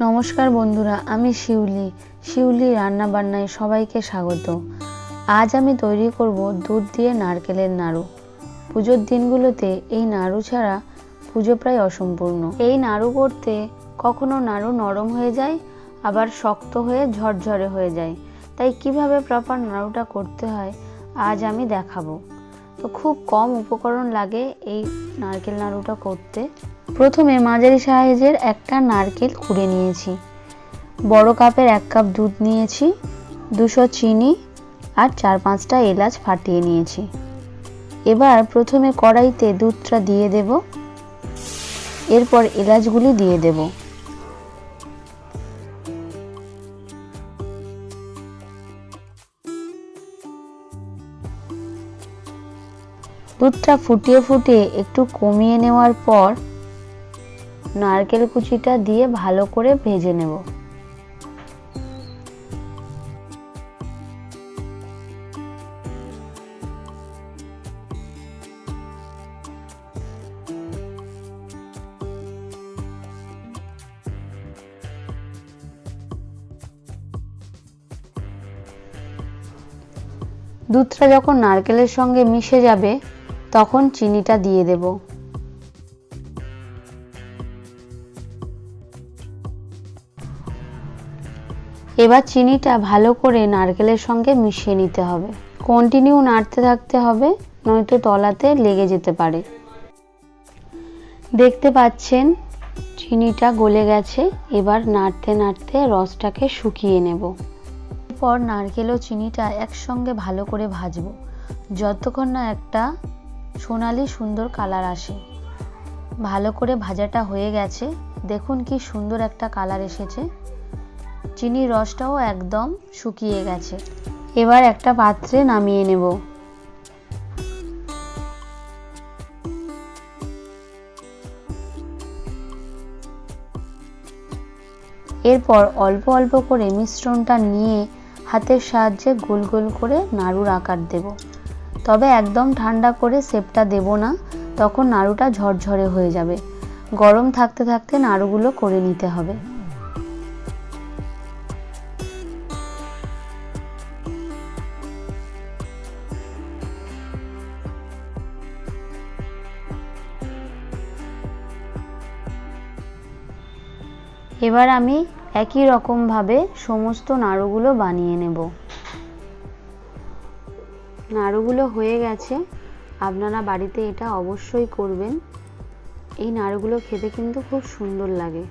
নমস্কার বন্ধুরা, আমি শিউলি রান্না বান্নায় সবাইকে স্বাগত। আজ আমি তৈরি করব দুধ দিয়ে নারকেলের নাড়ু। পুজোর দিনগুলোতে এই নাড়ু ছাড়া পুজো প্রায় অসম্পূর্ণ। এই নাড়ু করতে কখনো নাড়ু নরম হয়ে যায়, আবার শক্ত হয়ে ঝরঝরে হয়ে যায়। তাই কিভাবে প্রপার নাড়ুটা করতে হয় আজ আমি দেখাবো। তো খুব কম উপকরণ লাগে এই নারকেল নাড়ুটা করতে। প্রথমে মাঝারি সাইজের একটা নারকেল কুড়ে নিয়েছি, বড় কাপের 1 কাপ দুধ নিয়েছি, 200 চিনি আর 4-5টা এলাচ ফাটিয়ে নিয়েছি। এবার প্রথমে কড়াইতে দুধটা দিয়ে দেব, এরপর এলাচগুলি দিয়ে দেব। দুধটা ফুটিয়ে একটু কমিয়ে নেওয়ার পর নারকেল কুচিটা দিয়ে ভালো করে ভেজে নেব। দুধটা যখন নারকেলের সঙ্গে মিশে যাবে তখন চিনিটা দিয়ে দেব। এবার চিনিটা ভালো করে নারকেলের সঙ্গে মিশিয়ে নিতে হবে। কন্টিনিউ নাড়তে থাকতে হবে, নয়তো তলাতে লেগে যেতে পারে। দেখতে পাচ্ছেন চিনিটা গলে গেছে। এবার নাড়তে নাড়তে রসটাকে শুকিয়ে নেব। এরপর নারকেল ও চিনিটা একসঙ্গে ভালো করে ভাজবো, যতক্ষণ না একটা সোনালি সুন্দর কালার আসে। ভালো করে ভাজাটা হয়ে গেছে, দেখুন কি সুন্দর একটা কালার এসেছে। চিনির রসটাও একদম শুকিয়ে গেছে। এবার একটা পাত্রে নামিয়ে নেব। এরপর অল্প অল্প করে মিশ্রণটা নিয়ে হাতের সাহায্যে গোল গোল করে নাড়ুর আকার দেব। তবে একদম ঠান্ডা করে শেপটা দেব না, তখন নাড়ুটা ঝরঝরে হয়ে যাবে। গরম থাকতে থাকতে নাড়ুগুলো করে নিতে হবে। এবার আমি একই রকম ভাবে সমস্ত নাড়ুগুলো বানিয়ে নেব। নাড়ুগুলো হয়ে গেছে, আপনারা বাড়িতে এটা অবশ্যই করবেন। এই নাড়ুগুলো খেতে কিন্তু খুব সুন্দর লাগে।